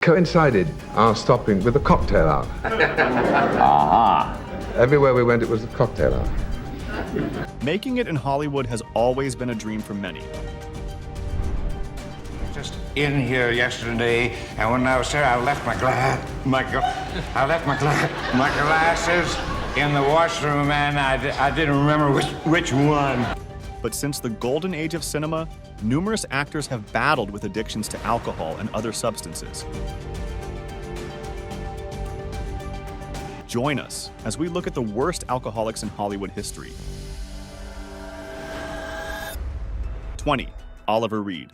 Coincided our stopping with the cocktail hour. Everywhere we went, it was the cocktail hour. Making it in Hollywood has always been a dream for many. Just in here yesterday, and when I was there, I left my glasses in the washroom, and I didn't remember which one. But since the golden age of cinema, numerous actors have battled with addictions to alcohol and other substances. Join us as we look at the worst alcoholics in Hollywood history. 20. Oliver Reed.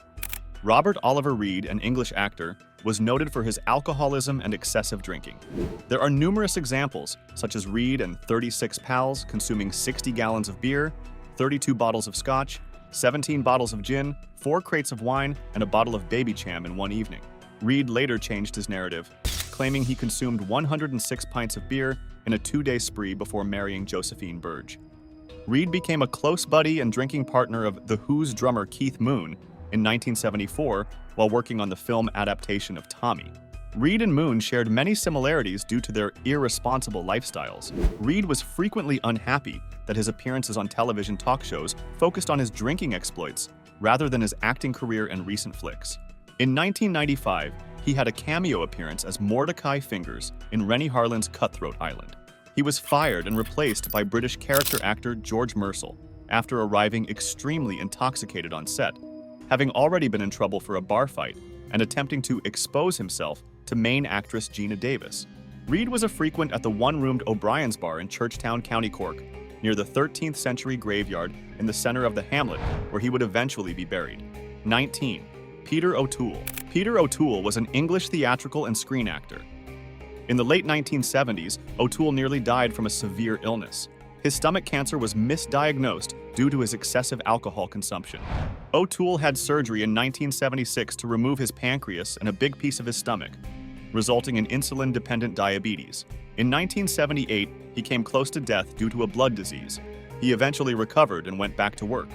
Robert Oliver Reed, an English actor, was noted for his alcoholism and excessive drinking. There are numerous examples, such as Reed and 36 pals consuming 60 gallons of beer, 32 bottles of scotch, 17 bottles of gin, 4 crates of wine, and a bottle of baby cham in one evening. Reed later changed his narrative, claiming he consumed 106 pints of beer in a 2-day spree before marrying Josephine Burge. Reed became a close buddy and drinking partner of The Who's drummer Keith Moon in 1974 while working on the film adaptation of Tommy. Reed and Moon shared many similarities due to their irresponsible lifestyles. Reed was frequently unhappy that his appearances on television talk shows focused on his drinking exploits rather than his acting career and recent flicks. In 1995, he had a cameo appearance as Mordechai Fingers in Renny Harlin's Cutthroat Island. He was fired and replaced by British character actor George Murcell after arriving extremely intoxicated on set, having already been in trouble for a bar fight and attempting to expose himself to main actress Geena Davis. Reed was a frequent at the one-roomed O'Brien's Bar in Churchtown, County Cork, near the 13th century graveyard in the center of the hamlet, where he would eventually be buried. 19. Peter O'Toole. Peter O'Toole was an English theatrical and screen actor. In the late 1970s, O'Toole nearly died from a severe illness. His stomach cancer was misdiagnosed due to his excessive alcohol consumption. O'Toole had surgery in 1976 to remove his pancreas and a big piece of his stomach, resulting in insulin-dependent diabetes. In 1978, he came close to death due to a blood disease. He eventually recovered and went back to work.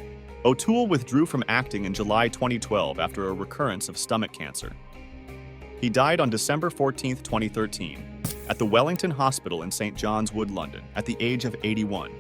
O'Toole withdrew from acting in July 2012 after a recurrence of stomach cancer. He died on December 14, 2013, at the Wellington Hospital in St. John's Wood, London, at the age of 81.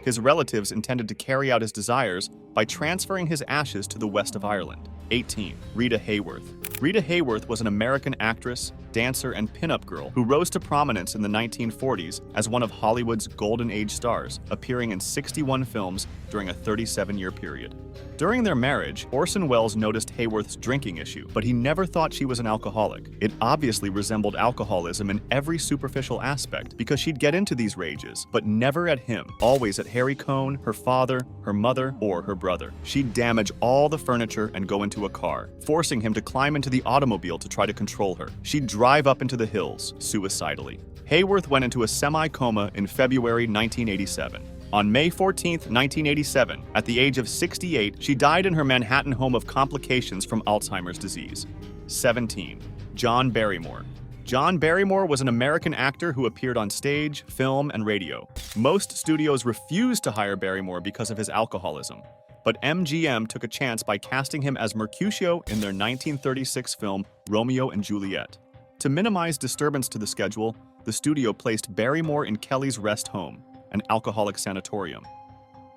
His relatives intended to carry out his desires by transferring his ashes to the west of Ireland. 18. Rita Hayworth. Rita Hayworth was an American actress, dancer, and pinup girl who rose to prominence in the 1940s as one of Hollywood's golden age stars, appearing in 61 films during a 37-year period. During their marriage, Orson Welles noticed Hayworth's drinking issue, but he never thought she was an alcoholic. It obviously resembled alcoholism in every superficial aspect because she'd get into these rages, but never at him, always at Harry Cohn, her father, her mother, or her brother. She'd damage all the furniture and go into a car, forcing him to climb into the automobile to try to control her. She'd drive up into the hills, suicidally. Hayworth went into a semi-coma in February 1987. On May 14, 1987, at the age of 68, she died in her Manhattan home of complications from Alzheimer's disease. 17. John Barrymore. John Barrymore was an American actor who appeared on stage, film, and radio. Most studios refused to hire Barrymore because of his alcoholism, but MGM took a chance by casting him as Mercutio in their 1936 film Romeo and Juliet. To minimize disturbance to the schedule, the studio placed Barrymore in Kelly's Rest Home, an alcoholic sanatorium.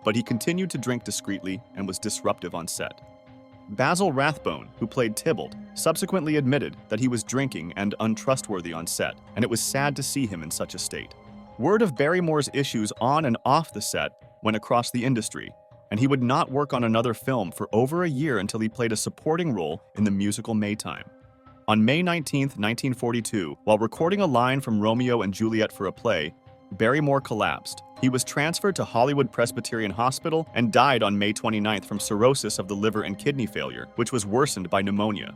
But he continued to drink discreetly and was disruptive on set. Basil Rathbone, who played Tybalt, subsequently admitted that he was drinking and untrustworthy on set, and it was sad to see him in such a state. Word of Barrymore's issues on and off the set went across the industry, and he would not work on another film for over a year until he played a supporting role in the musical Maytime. On May 19, 1942, while recording a line from Romeo and Juliet for a play, Barrymore collapsed. He was transferred to Hollywood Presbyterian Hospital and died on May 29 from cirrhosis of the liver and kidney failure, which was worsened by pneumonia.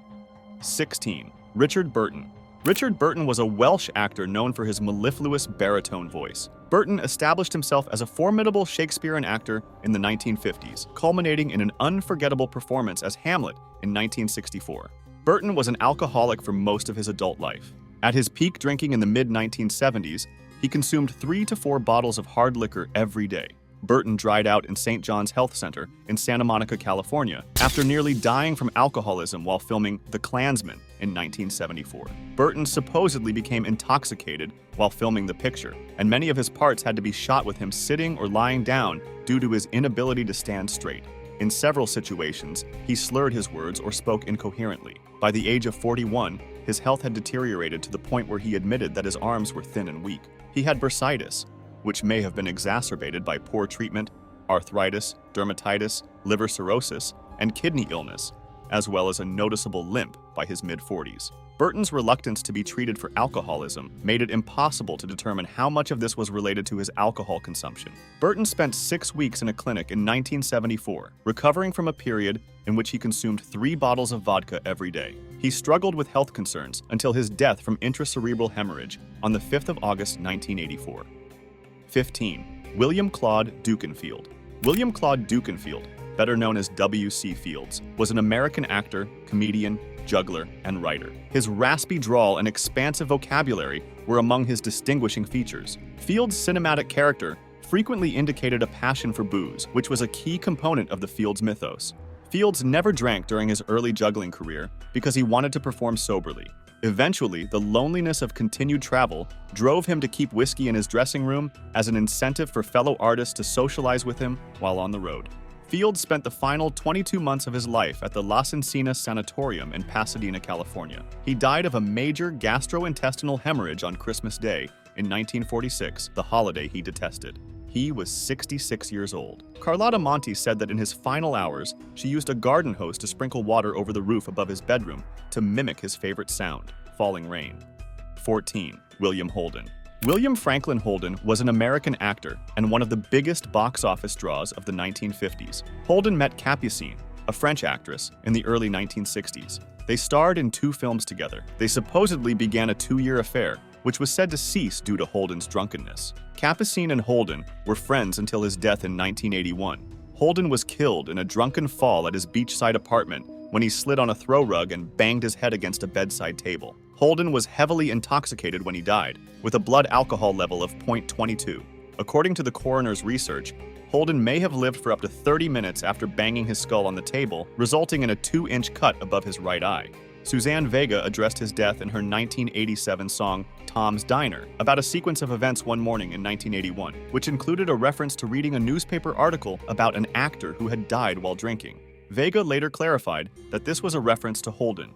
16. Richard Burton. Richard Burton was a Welsh actor known for his mellifluous baritone voice. Burton established himself as a formidable Shakespearean actor in the 1950s, culminating in an unforgettable performance as Hamlet in 1964. Burton was an alcoholic for most of his adult life. At his peak drinking in the mid-1970s, he consumed 3 to 4 bottles of hard liquor every day. Burton dried out in St. John's Health Center in Santa Monica, California, after nearly dying from alcoholism while filming The Klansman in 1974. Burton supposedly became intoxicated while filming the picture, and many of his parts had to be shot with him sitting or lying down due to his inability to stand straight. In several situations, he slurred his words or spoke incoherently. By the age of 41, his health had deteriorated to the point where he admitted that his arms were thin and weak. He had bursitis, which may have been exacerbated by poor treatment, arthritis, dermatitis, liver cirrhosis, and kidney illness, as well as a noticeable limp by his mid-40s. Burton's reluctance to be treated for alcoholism made it impossible to determine how much of this was related to his alcohol consumption. Burton spent 6 weeks in a clinic in 1974, recovering from a period in which he consumed 3 bottles of vodka every day. He struggled with health concerns until his death from intracerebral hemorrhage on the 5th of August 1984. 15. William Claude Dukenfield. William Claude Dukenfield, better known as W.C. Fields, was an American actor, comedian, juggler, and writer. His raspy drawl and expansive vocabulary were among his distinguishing features. Fields' cinematic character frequently indicated a passion for booze, which was a key component of the Fields mythos. Fields never drank during his early juggling career because he wanted to perform soberly. Eventually, the loneliness of continued travel drove him to keep whiskey in his dressing room as an incentive for fellow artists to socialize with him while on the road. Fields spent the final 22 months of his life at the Las Encinas Sanatorium in Pasadena, California. He died of a major gastrointestinal hemorrhage on Christmas Day in 1946, the holiday he detested. He was 66 years old. Carlotta Monti said that in his final hours, she used a garden hose to sprinkle water over the roof above his bedroom to mimic his favorite sound, falling rain. 14. William Holden. William Franklin Holden was an American actor and one of the biggest box office draws of the 1950s. Holden met Capucine, a French actress, in the early 1960s. They starred in 2 films together. They supposedly began a 2-year affair, which was said to cease due to Holden's drunkenness. Capucine and Holden were friends until his death in 1981. Holden was killed in a drunken fall at his beachside apartment when he slid on a throw rug and banged his head against a bedside table. Holden was heavily intoxicated when he died, with a blood alcohol level of 0.22. According to the coroner's research, Holden may have lived for up to 30 minutes after banging his skull on the table, resulting in a 2-inch cut above his right eye. Suzanne Vega addressed his death in her 1987 song, Tom's Diner, about a sequence of events one morning in 1981, which included a reference to reading a newspaper article about an actor who had died while drinking. Vega later clarified that this was a reference to Holden.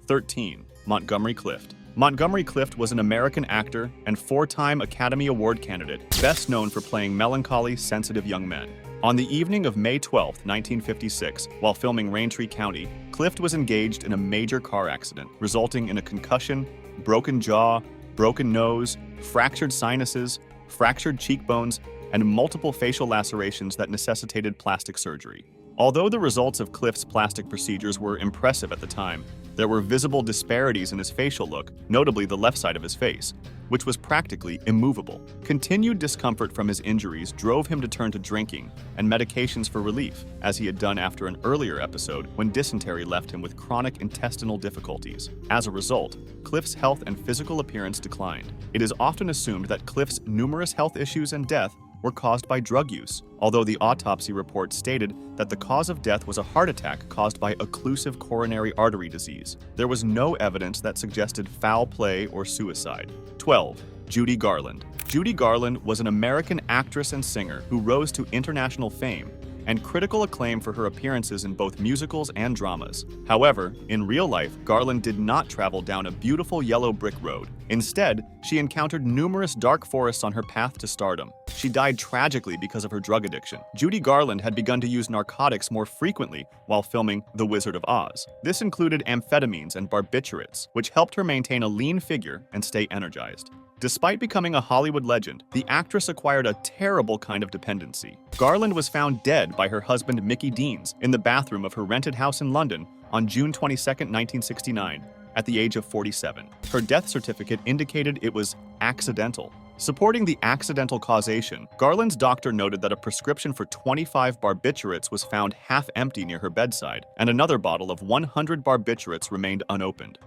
13. Montgomery Clift. Montgomery Clift was an American actor and 4-time Academy Award candidate, best known for playing melancholy, sensitive young men. On the evening of May 12, 1956, while filming Raintree County, Clift was engaged in a major car accident, resulting in a concussion, broken jaw, broken nose, fractured sinuses, fractured cheekbones, and multiple facial lacerations that necessitated plastic surgery. Although the results of Clift's plastic procedures were impressive at the time, there were visible disparities in his facial look, notably the left side of his face, which was practically immovable. Continued discomfort from his injuries drove him to turn to drinking and medications for relief, as he had done after an earlier episode when dysentery left him with chronic intestinal difficulties. As a result, Clift's health and physical appearance declined. It is often assumed that Clift's numerous health issues and death were caused by drug use, although the autopsy report stated that the cause of death was a heart attack caused by occlusive coronary artery disease. There was no evidence that suggested foul play or suicide. 12. Judy Garland. Judy Garland was an American actress and singer who rose to international fame and critical acclaim for her appearances in both musicals and dramas. However, in real life, Garland did not travel down a beautiful yellow brick road. Instead, she encountered numerous dark forests on her path to stardom. She died tragically because of her drug addiction. Judy Garland had begun to use narcotics more frequently while filming The Wizard of Oz. This included amphetamines and barbiturates, which helped her maintain a lean figure and stay energized. Despite becoming a Hollywood legend, the actress acquired a terrible kind of dependency. Garland was found dead by her husband Mickey Deans in the bathroom of her rented house in London on June 22, 1969, at the age of 47. Her death certificate indicated it was accidental. Supporting the accidental causation, Garland's doctor noted that a prescription for 25 barbiturates was found half empty near her bedside, and another bottle of 100 barbiturates remained unopened.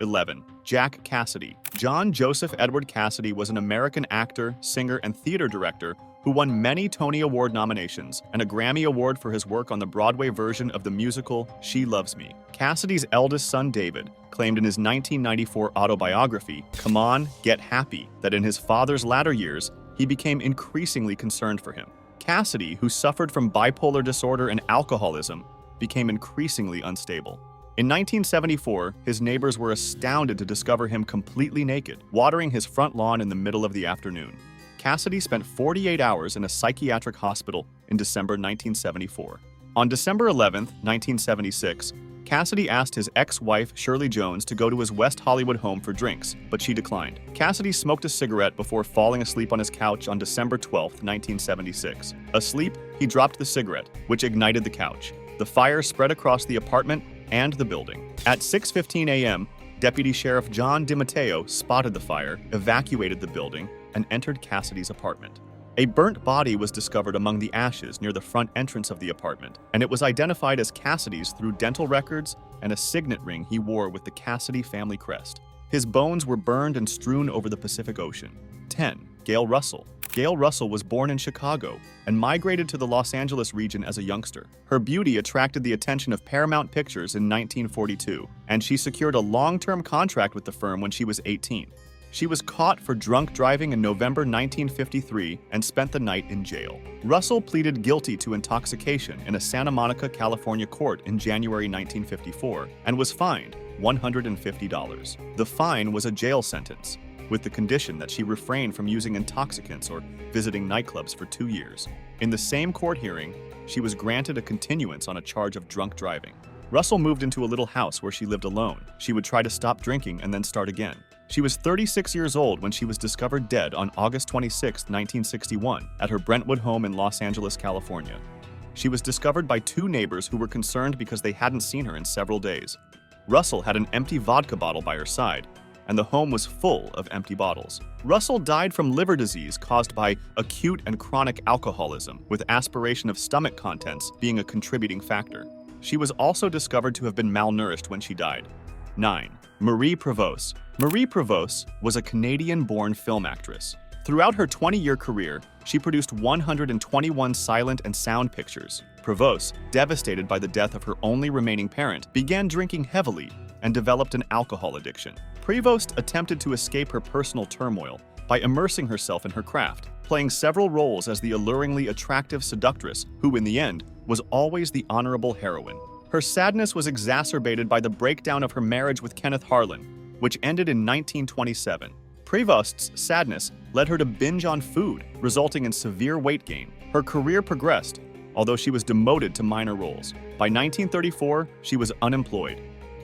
11. Jack Cassidy. John Joseph Edward Cassidy was an American actor, singer, and theater director who won many Tony Award nominations and a Grammy Award for his work on the Broadway version of the musical She Loves Me. Cassidy's eldest son, David, claimed in his 1994 autobiography, Come On, Get Happy, that in his father's latter years, he became increasingly concerned for him. Cassidy, who suffered from bipolar disorder and alcoholism, became increasingly unstable. In 1974, his neighbors were astounded to discover him completely naked, watering his front lawn in the middle of the afternoon. Cassidy spent 48 hours in a psychiatric hospital in December 1974. On December 11, 1976, Cassidy asked his ex-wife Shirley Jones to go to his West Hollywood home for drinks, but she declined. Cassidy smoked a cigarette before falling asleep on his couch on December 12, 1976. Asleep, he dropped the cigarette, which ignited the couch. The fire spread across the apartment and the building. At 6:15 a.m., Deputy Sheriff John DiMatteo spotted the fire, evacuated the building, and entered Cassidy's apartment. A burnt body was discovered among the ashes near the front entrance of the apartment, and it was identified as Cassidy's through dental records and a signet ring he wore with the Cassidy family crest. His bones were burned and strewn over the Pacific Ocean. 10. Gail Russell. Gail Russell was born in Chicago and migrated to the Los Angeles region as a youngster. Her beauty attracted the attention of Paramount Pictures in 1942, and she secured a long-term contract with the firm when she was 18. She was caught for drunk driving in November 1953 and spent the night in jail. Russell pleaded guilty to intoxication in a Santa Monica, California court in January 1954 and was fined $150. The fine was a jail sentence, with the condition that she refrain from using intoxicants or visiting nightclubs for 2 years. In the same court hearing, she was granted a continuance on a charge of drunk driving. Russell moved into a little house where she lived alone. She would try to stop drinking and then start again. She was 36 years old when she was discovered dead on August 26, 1961, at her Brentwood home in Los Angeles, California. She was discovered by 2 neighbors who were concerned because they hadn't seen her in several days. Russell had an empty vodka bottle by her side, and the home was full of empty bottles. Russell died from liver disease caused by acute and chronic alcoholism, with aspiration of stomach contents being a contributing factor. She was also discovered to have been malnourished when she died. 9. Marie Prevost. Marie Prevost was a Canadian-born film actress. Throughout her 20-year career, she produced 121 silent and sound pictures. Prevost, devastated by the death of her only remaining parent, began drinking heavily and developed an alcohol addiction. Prevost attempted to escape her personal turmoil by immersing herself in her craft, playing several roles as the alluringly attractive seductress who, in the end, was always the honorable heroine. Her sadness was exacerbated by the breakdown of her marriage with Kenneth Harlin, which ended in 1927. Prevost's sadness led her to binge on food, resulting in severe weight gain. Her career progressed, although she was demoted to minor roles. By 1934, she was unemployed,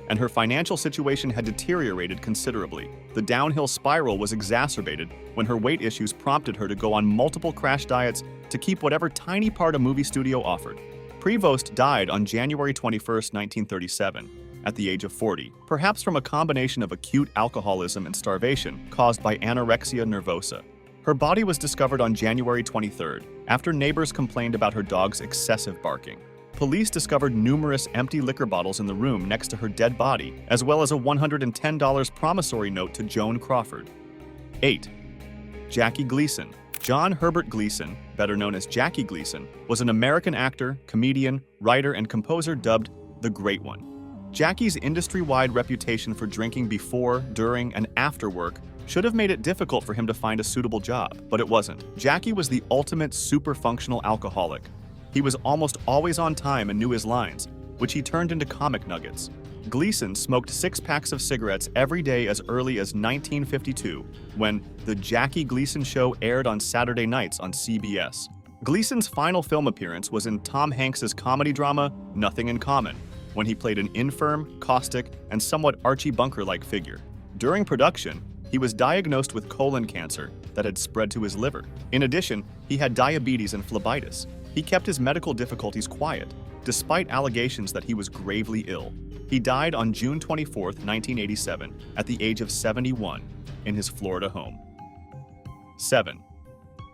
and her financial situation had deteriorated considerably. The downhill spiral was exacerbated when her weight issues prompted her to go on multiple crash diets to keep whatever tiny part a movie studio offered. Prevost died on January 21, 1937, at the age of 40, perhaps from a combination of acute alcoholism and starvation caused by anorexia nervosa. Her body was discovered on January 23rd, after neighbors complained about her dog's excessive barking. Police discovered numerous empty liquor bottles in the room next to her dead body, as well as a $110 promissory note to Joan Crawford. 8. Jackie Gleason. John Herbert Gleason, better known as Jackie Gleason, was an American actor, comedian, writer, and composer dubbed the Great One. Jackie's industry-wide reputation for drinking before, during, and after work should have made it difficult for him to find a suitable job, but it wasn't. Jackie was the ultimate super-functional alcoholic. He was almost always on time and knew his lines, which he turned into comic nuggets. Gleason smoked 6 packs of cigarettes every day as early as 1952, when The Jackie Gleason Show aired on Saturday nights on CBS. Gleason's final film appearance was in Tom Hanks's comedy drama Nothing in Common, when he played an infirm, caustic, and somewhat Archie Bunker-like figure. During production, he was diagnosed with colon cancer that had spread to his liver. In addition, he had diabetes and phlebitis. He kept his medical difficulties quiet, despite allegations that he was gravely ill. He died on June 24, 1987, at the age of 71, in his Florida home. 7.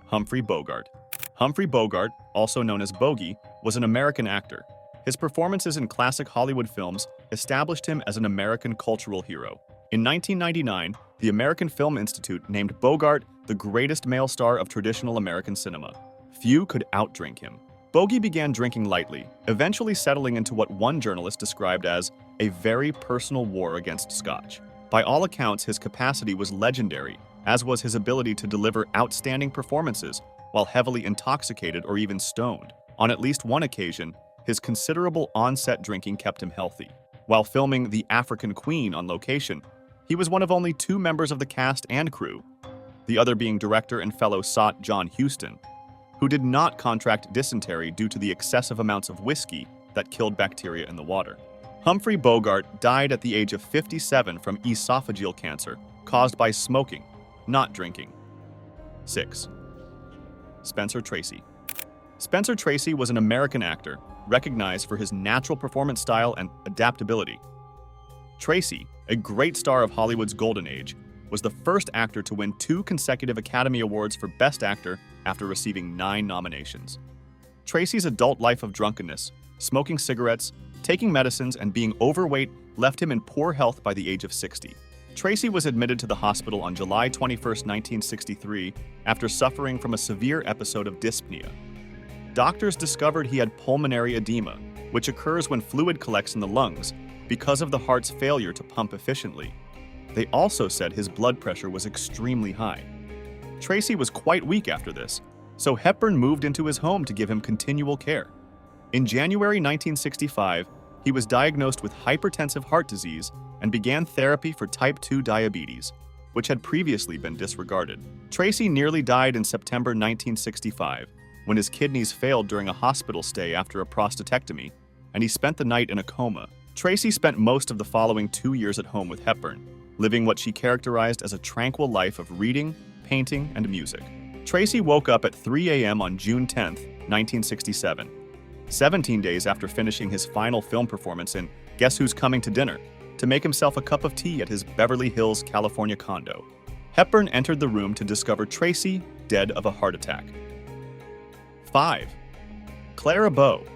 Humphrey Bogart. Humphrey Bogart, also known as Bogey, was an American actor. His performances in classic Hollywood films established him as an American cultural hero. In 1999, the American Film Institute named Bogart the greatest male star of traditional American cinema. Few could outdrink him. Bogey began drinking lightly, eventually settling into what one journalist described as a very personal war against scotch. By all accounts, his capacity was legendary, as was his ability to deliver outstanding performances while heavily intoxicated or even stoned. On at least one occasion, his considerable on-set drinking kept him healthy. While filming The African Queen on location, he was one of only 2 members of the cast and crew, the other being director and fellow sot John Huston, who did not contract dysentery due to the excessive amounts of whiskey that killed bacteria in the water. Humphrey Bogart died at the age of 57 from esophageal cancer caused by smoking, not drinking. 6. Spencer Tracy. Spencer Tracy was an American actor, recognized for his natural performance style and adaptability. Tracy, a great star of Hollywood's golden age, was the first actor to win 2 consecutive Academy Awards for Best Actor after receiving 9 nominations. Tracy's adult life of drunkenness, smoking cigarettes, taking medicines, and being overweight left him in poor health by the age of 60. Tracy was admitted to the hospital on July 21, 1963, after suffering from a severe episode of dyspnea. Doctors discovered he had pulmonary edema, which occurs when fluid collects in the lungs because of the heart's failure to pump efficiently. They also said his blood pressure was extremely high. Tracy was quite weak after this, so Hepburn moved into his home to give him continual care. In January 1965, he was diagnosed with hypertensive heart disease and began therapy for type 2 diabetes, which had previously been disregarded. Tracy nearly died in September 1965 when his kidneys failed during a hospital stay after a prostatectomy, and he spent the night in a coma. Tracy spent most of the following 2 years at home with Hepburn, living what she characterized as a tranquil life of reading, painting, and music. Tracy woke up at 3 a.m. on June 10, 1967, 17 days after finishing his final film performance in Guess Who's Coming to Dinner, to make himself a cup of tea at his Beverly Hills, California condo. Hepburn entered the room to discover Tracy dead of a heart attack. 5. Clara Bose.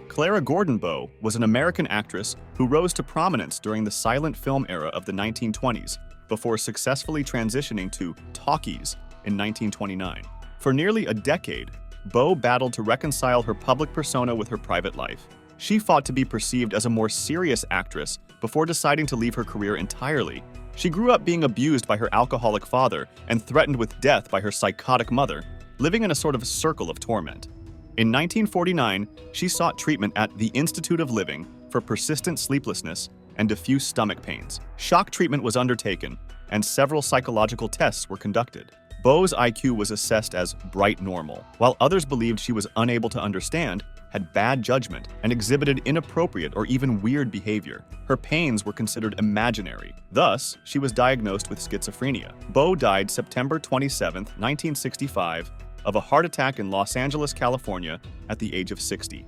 Clara Gordon Bose was an American actress who rose to prominence during the silent film era of the 1920s, before successfully transitioning to talkies in 1929. For nearly a decade, Bose battled to reconcile her public persona with her private life. She fought to be perceived as a more serious actress before deciding to leave her career entirely. She grew up being abused by her alcoholic father and threatened with death by her psychotic mother, living in a sort of circle of torment. In 1949, she sought treatment at the Institute of Living for persistent sleeplessness and diffuse stomach pains. Shock treatment was undertaken, and several psychological tests were conducted. Bose's IQ was assessed as bright normal, while others believed she was unable to understand, had bad judgment, and exhibited inappropriate or even weird behavior. Her pains were considered imaginary. Thus, she was diagnosed with schizophrenia. Bose died September 27, 1965, of a heart attack in Los Angeles, California, at the age of 60.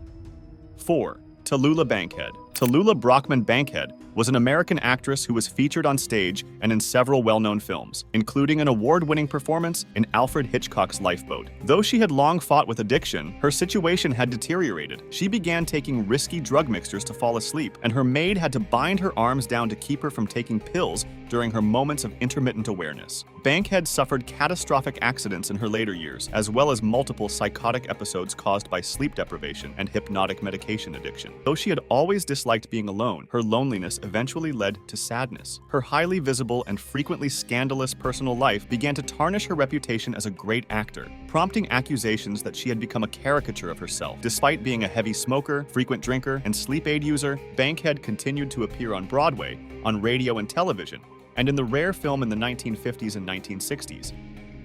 4. Tula Bankhead. Tula Brockman Bankhead was an American actress who was featured on stage and in several well-known films, including an award-winning performance in Alfred Hitchcock's Lifeboat. Though she had long fought with addiction, her situation had deteriorated. She began taking risky drug mixtures to fall asleep, and her maid had to bind her arms down to keep her from taking pills during her moments of intermittent awareness. Bankhead suffered catastrophic accidents in her later years, as well as multiple psychotic episodes caused by sleep deprivation and hypnotic medication addiction. Though she had always disliked being alone, her loneliness eventually led to sadness. Her highly visible and frequently scandalous personal life began to tarnish her reputation as a great actor, prompting accusations that she had become a caricature of herself. Despite being a heavy smoker, frequent drinker, and sleep aid user, Bankhead continued to appear on Broadway, on radio and television, and in the rare film in the 1950s and 1960s,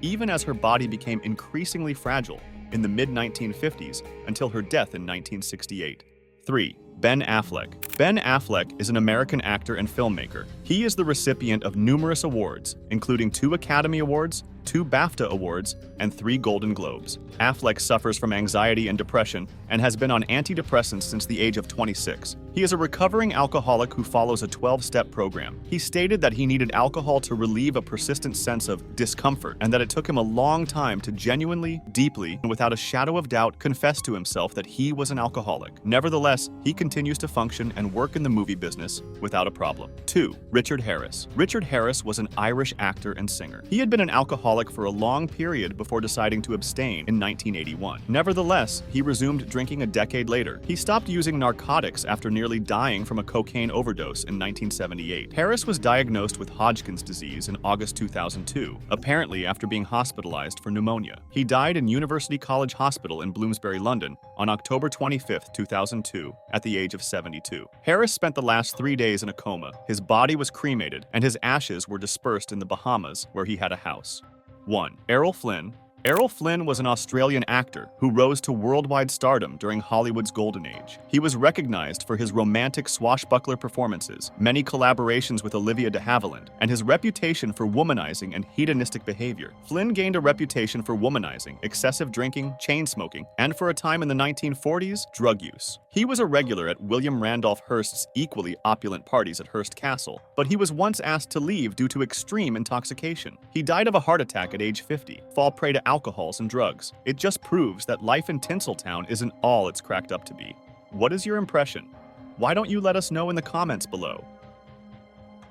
even as her body became increasingly fragile in the mid-1950s until her death in 1968. 3. Ben Affleck. Ben Affleck is an American actor and filmmaker. He is the recipient of numerous awards, including 2 Academy Awards, 2 BAFTA Awards, and 3 Golden Globes. Affleck suffers from anxiety and depression and has been on antidepressants since the age of 26. He is a recovering alcoholic who follows a 12-step program. He stated that he needed alcohol to relieve a persistent sense of discomfort, and that it took him a long time to genuinely, deeply, and without a shadow of doubt confess to himself that he was an alcoholic. Nevertheless, he continues to function and and work in the movie business without a problem. 2. Richard Harris. Richard Harris was an Irish actor and singer. He had been an alcoholic for a long period before deciding to abstain in 1981. Nevertheless, he resumed drinking a decade later. He stopped using narcotics after nearly dying from a cocaine overdose in 1978. Harris was diagnosed with Hodgkin's disease in August 2002, apparently after being hospitalized for pneumonia. He died in University College Hospital in Bloomsbury, London, on October 25, 2002, at the age of 72. Harris spent the last 3 days in a coma. His body was cremated, and his ashes were dispersed in the Bahamas, where he had a house. 1. Errol Flynn. Errol Flynn was an Australian actor who rose to worldwide stardom during Hollywood's golden age. He was recognized for his romantic swashbuckler performances, many collaborations with Olivia de Havilland, and his reputation for womanizing and hedonistic behavior. Flynn gained a reputation for womanizing, excessive drinking, chain smoking, and for a time in the 1940s, drug use. He was a regular at William Randolph Hearst's equally opulent parties at Hearst Castle, but he was once asked to leave due to extreme intoxication. He died of a heart attack at age 50, fall prey to alcohols and drugs. It just proves that life in Tinseltown isn't all it's cracked up to be. What is your impression? Why don't you let us know in the comments below?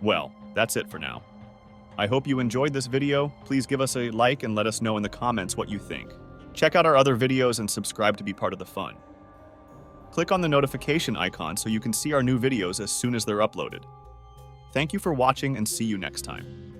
Well, that's it for now. I hope you enjoyed this video. Please give us a like and let us know in the comments what you think. Check out our other videos and subscribe to be part of the fun. Click on the notification icon so you can see our new videos as soon as they're uploaded. Thank you for watching and see you next time.